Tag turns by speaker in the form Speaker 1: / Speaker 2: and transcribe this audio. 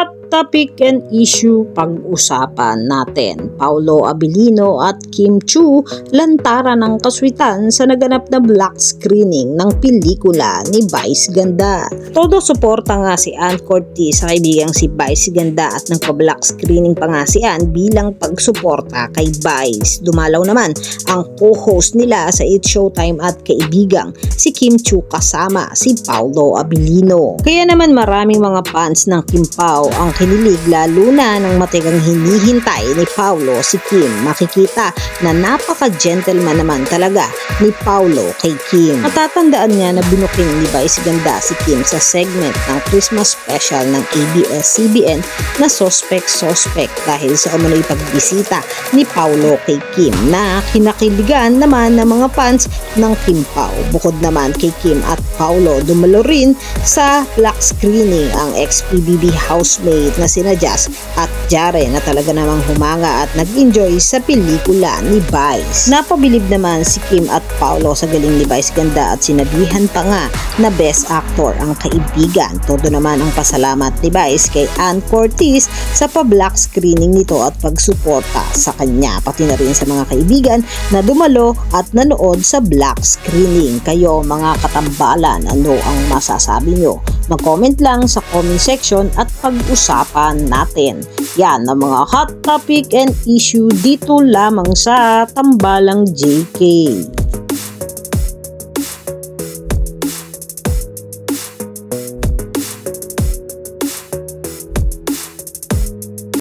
Speaker 1: hot topic and issue pag-usapan natin. Paolo Abilino at Kim Chiu lantaran ng kaswitan sa naganap na black screening ng pelikula ni Vice Ganda. Todo suporta nga si Ann Curtis sa kaibigang si Vice Ganda at nagpa-black screening pa nga si Ann bilang pagsuporta kay Vice. Dumalaw naman ang co-host nila sa It's Showtime at kaibigang si Kim Chiu kasama si Paolo Abilino. Kaya naman maraming mga fans ng Kim Pao ang kinilig lalo na ng matagang hinihintay ni Paolo si Kim. Makikita na napaka-gentleman naman talaga ni Paolo kay Kim. Matatandaan nga na binuking ni Vice Ganda si Kim sa segment ng Christmas special ng ABS-CBN na Suspect dahil sa umano'y pagbisita ni Paolo kay Kim na kinakiligan naman ng mga fans ng Kim Pao. Bukod naman kay Kim at Paolo, dumalo rin sa black screening ang ex-PBB housemate na sina Jazz at Jare na talaga namang humanga at nag-enjoy sa pelikula ni Vice. Napabilib naman si Kim at Paolo sa galing ni Vice Ganda at sinabihan pa nga na best actor ang kaibigan. Todo naman ang pasalamat ni Vice kay Ann Curtis sa pa-black screening nito at pagsuporta sa kanya, pati na rin sa mga kaibigan na dumalo at nanood sa black screening. Kayo mga katambalan, ano ang masasabi nyo? Mag-comment lang sa comment section at pag-usapan natin. Yan ang mga hot topic and issue dito lamang sa Tambalang JK.